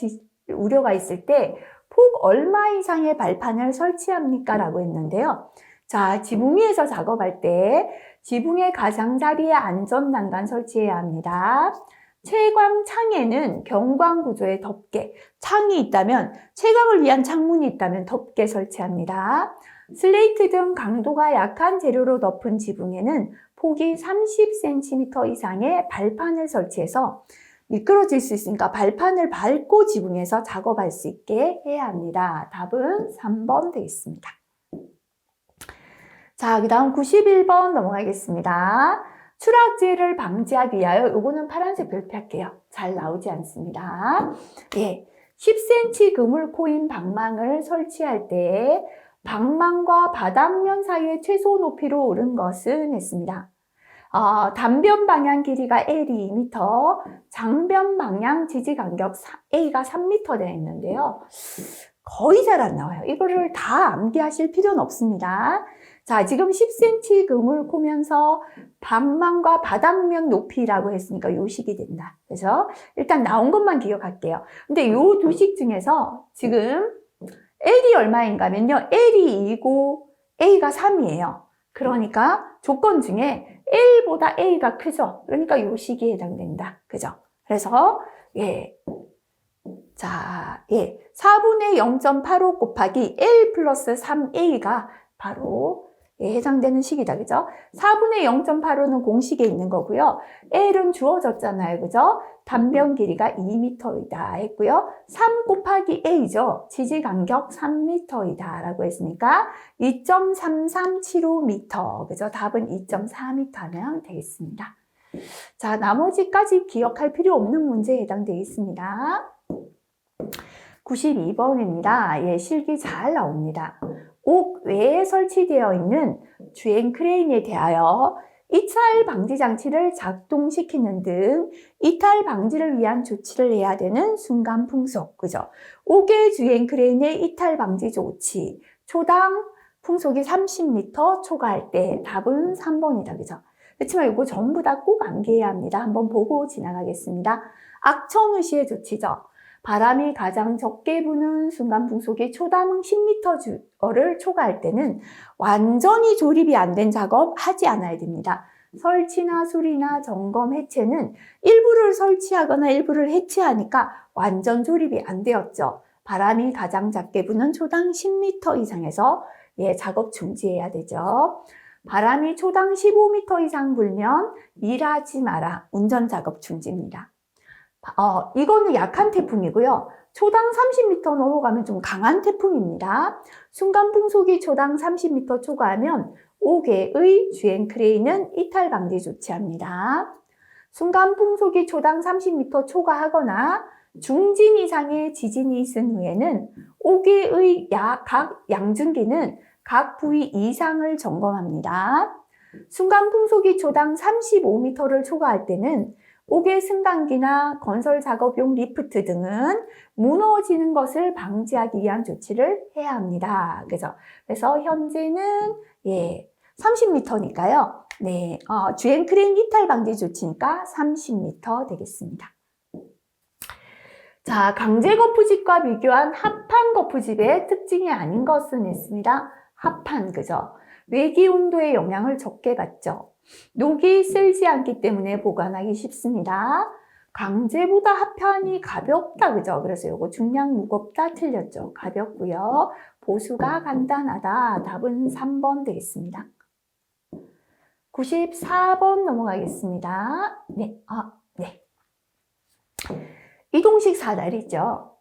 우려가 있을 때 폭 얼마 이상의 발판을 설치합니까? 라고 했는데요. 자, 지붕 위에서 작업할 때 지붕의 가장자리에 안전난간 설치해야 합니다. 채광 창에는 경광 구조의 덮개, 창이 있다면 채광을 위한 창문이 있다면 덮개 설치합니다. 슬레이트 등 강도가 약한 재료로 덮은 지붕에는 폭이 30cm 이상의 발판을 설치해서 미끄러질 수 있으니까 발판을 밟고 지붕에서 작업할 수 있게 해야 합니다. 답은 3번 되겠습니다. 자, 그 다음 91번 넘어가겠습니다. 추락지를 방지하기 위하여, 요거는 파란색 별표할게요. 잘 나오지 않습니다. 10cm 그물 코인 방망을 설치할 때 방망과 바닥면 사이의 최소 높이로 옳은 것은 했습니다. 단변 방향 길이가 L이 2m, 장변 방향 지지 간격 A가 3m 되어 있는데요. 거의 잘 안 나와요. 이거를 다 암기하실 필요는 없습니다. 자, 지금 10cm 그물 코면서 방망과 바닥면 높이라고 했으니까 요식이 된다. 그래서 일단 나온 것만 기억할게요. 근데 요 두 식 중에서 지금 L이 얼마인가 하면요. L이 2고 A가 3이에요. 그러니까 조건 중에 L보다 A가 크죠. 그러니까 요 식이 해당된다. 그죠? 그래서 자, 4분의 0.85 곱하기 L 플러스 3A가 바로 해당되는 식이다. 그죠? 4분의 0.85는 공식에 있는 거고요. L은 주어졌잖아요. 그죠? 단변 길이가 2m이다 했고요. 3 곱하기 A죠. 지지 간격 3m이다 라고 했으니까 2.3375m. 그죠? 답은 2.4m 하면 되겠습니다. 자, 나머지까지 기억할 필요 없는 문제에 해당되어 있습니다. 92번입니다. 실기 잘 나옵니다. 옥 외에 설치되어 있는 주행 크레인에 대하여 이탈 방지 장치를 작동시키는 등 이탈 방지를 위한 조치를 해야 되는 순간 풍속, 그죠? 옥의 주행 크레인의 이탈 방지 조치, 초당 풍속이 30m 초과할 때 답은 3번이다, 그죠? 그렇지만 이거 전부 다 꼭 암기해야 합니다. 한번 보고 지나가겠습니다. 악천후시의 조치죠. 바람이 가장 적게 부는 순간 풍속이 초당 10m를 초과할 때는 완전히 조립이 안 된 작업 하지 않아야 됩니다. 설치나 수리나 점검, 해체는 일부를 설치하거나 일부를 해체하니까 완전 조립이 안 되었죠. 바람이 가장 작게 부는 초당 10m 이상에서 작업 중지해야 되죠. 바람이 초당 15m 이상 불면 일하지 마라. 운전 작업 중지입니다. 이거는 약한 태풍이고요. 초당 30m 넘어가면 좀 강한 태풍입니다. 순간 풍속이 초당 30m 초과하면 5개의 주행 크레인은 이탈 방지 조치합니다. 순간 풍속이 초당 30m 초과하거나 중진 이상의 지진이 있은 후에는 5개의 각 양중기는 각 부위 이상을 점검합니다. 순간 풍속이 초당 35m를 초과할 때는 옥외 승강기나 건설 작업용 리프트 등은 무너지는 것을 방지하기 위한 조치를 해야 합니다. 그래서 현재는 30m니까요. 네, 주행 크레인 이탈 방지 조치니까 30m 되겠습니다. 자, 강제 거푸집과 비교한 합판 거푸집의 특징이 아닌 것은 있습니다. 합판, 그죠? 외기 온도의 영향을 적게 받죠. 녹이 쓸지 않기 때문에 보관하기 쉽습니다. 강제보다 합판이 가볍다, 그죠? 그래서 요거 중량 무겁다 틀렸죠. 가볍고요. 보수가 간단하다. 답은 3번 되겠습니다. 94번 넘어가겠습니다. 네. 이동식 사다리죠.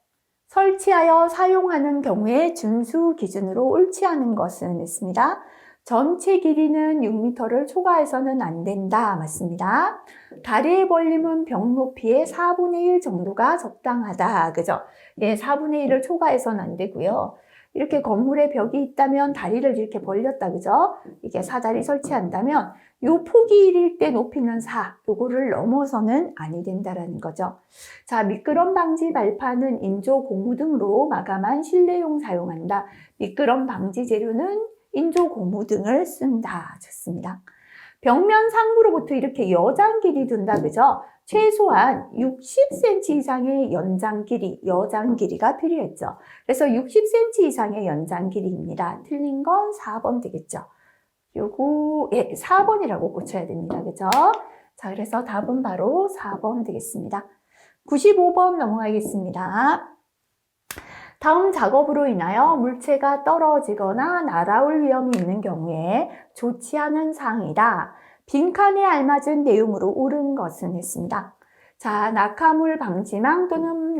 설치하여 사용하는 경우에 준수 기준으로 옳지 않은 것은 있습니다. 전체 길이는 6m를 초과해서는 안 된다. 맞습니다. 다리의 벌림은 벽 높이의 4분의 1 정도가 적당하다. 그죠? 4분의 1을 초과해서는 안 되고요. 이렇게 건물에 벽이 있다면 다리를 이렇게 벌렸다. 그죠? 이게 사다리 설치한다면 요 폭이 1일 때 높이는 4, 요거를 넘어서는 아니 된다라는 거죠. 자, 미끄럼 방지 발판은 인조 고무 등으로 마감한 실내용 사용한다. 미끄럼 방지 재료는 인조 고무 등을 쓴다. 좋습니다. 벽면 상부로부터 이렇게 여장 길이 둔다. 그죠? 최소한 60cm 이상의 연장 길이, 여장 길이가 필요했죠. 그래서 60cm 이상의 연장 길이입니다. 틀린 건 4번 되겠죠. 요거 4번이라고 고쳐야 됩니다. 그죠? 자, 그래서 답은 바로 4번 되겠습니다. 95번 넘어가겠습니다. 다음 작업으로 인하여 물체가 떨어지거나 날아올 위험이 있는 경우에 좋지 않은 사항이다. 빈칸에 알맞은 내용으로 옳은 것은 있습니다. 자, 낙하물 방지망 또는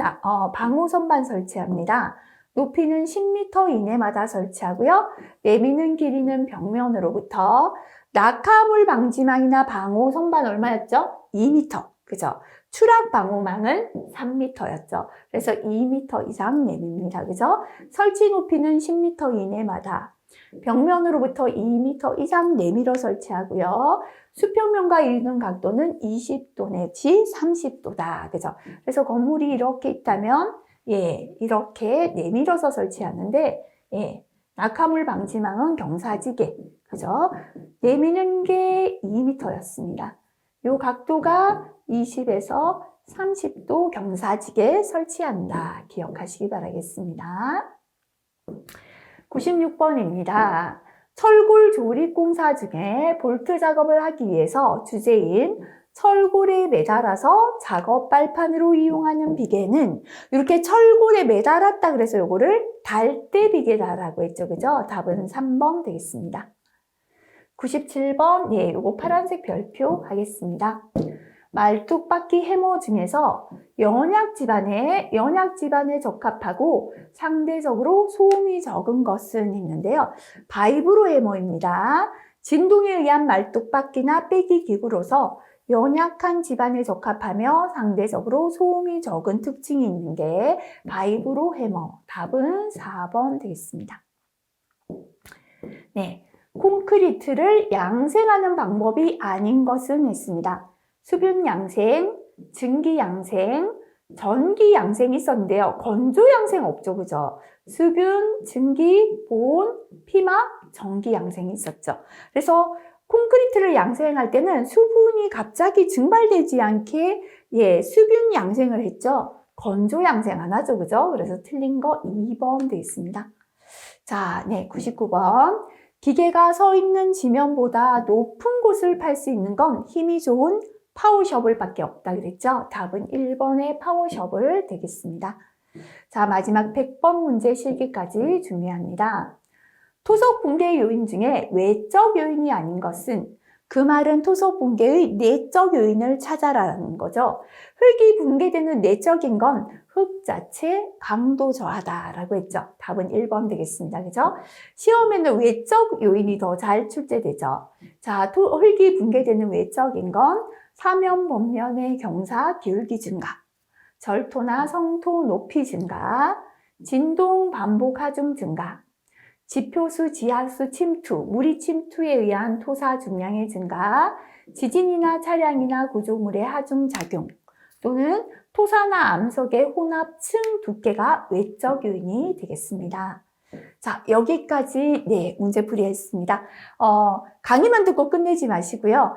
방호 선반 설치합니다. 높이는 10m 이내마다 설치하고요. 내미는 길이는 벽면으로부터 낙하물 방지망이나 방호 선반 얼마였죠? 2m. 그죠? 추락 방호망은 3m였죠. 그래서 2m 이상 내밉니다. 그죠? 설치 높이는 10m 이내마다 벽면으로부터 2m 이상 내밀어 설치하고요. 수평면과 이르는 각도는 20도 내지 30도다. 그죠? 그래서 건물이 이렇게 있다면 이렇게 내밀어서 설치하는데 낙하물 방지망은 경사지게, 그죠? 내미는 게 2m였습니다. 요 각도가 20에서 30도 경사지게 설치한다. 기억하시기 바라겠습니다. 96번입니다. 철골 조립 공사 중에 볼트 작업을 하기 위해서 주제인 철골에 매달아서 작업 발판으로 이용하는 비계는 이렇게 철골에 매달았다 그래서 요거를 달대 비계다라고 했죠. 그죠? 답은 3번 되겠습니다. 97번, 요거 파란색 별표 하겠습니다. 말뚝박기 해머 중에서 연약 집안에 적합하고 상대적으로 소음이 적은 것은 있는데요. 바이브로 해머입니다. 진동에 의한 말뚝박기나 빼기 기구로서 연약한 집안에 적합하며 상대적으로 소음이 적은 특징이 있는 게 바이브로 해머. 답은 4번 되겠습니다. 네, 콘크리트를 양생하는 방법이 아닌 것은 있습니다. 수분 양생, 증기 양생, 전기 양생이 있었는데요. 건조 양생 없죠, 그죠? 수분, 증기, 보온, 피막, 전기 양생이 있었죠. 그래서 콘크리트를 양생할 때는 수분이 갑자기 증발되지 않게 수분 양생을 했죠. 건조 양생 안 하죠, 그죠? 그래서 틀린 거 2번 되겠습니다. 자, 99번. 기계가 서 있는 지면보다 높은 곳을 팔 수 있는 건 힘이 좋은 파워셔블 밖에 없다 그랬죠? 답은 1번의 파워셔블 되겠습니다. 자, 마지막 100번 문제 실기까지 준비합니다. 토속 붕괴 요인 중에 외적 요인이 아닌 것은 그 말은 토속 붕괴의 내적 요인을 찾아라는 거죠. 흙이 붕괴되는 내적인 건 흙 자체 강도 저하다라고 했죠. 답은 1번 되겠습니다. 그죠? 시험에는 외적 요인이 더 잘 출제되죠. 자, 흙이 붕괴되는 외적인 건 사면 본면의 경사 기울기 증가, 절토나 성토 높이 증가, 진동 반복 하중 증가, 지표수, 지하수 침투, 무리 침투에 의한 토사 중량의 증가, 지진이나 차량이나 구조물의 하중 작용, 또는 토사나 암석의 혼합 층 두께가 외적 요인이 되겠습니다. 자, 여기까지 문제풀이 했습니다. 강의만 듣고 끝내지 마시고요.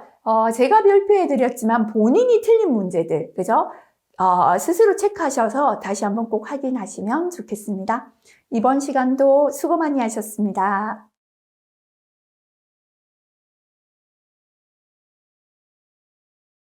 제가 발표해 드렸지만 본인이 틀린 문제들, 그죠? 스스로 체크하셔서 다시 한번 꼭 확인하시면 좋겠습니다. 이번 시간도 수고 많이 하셨습니다.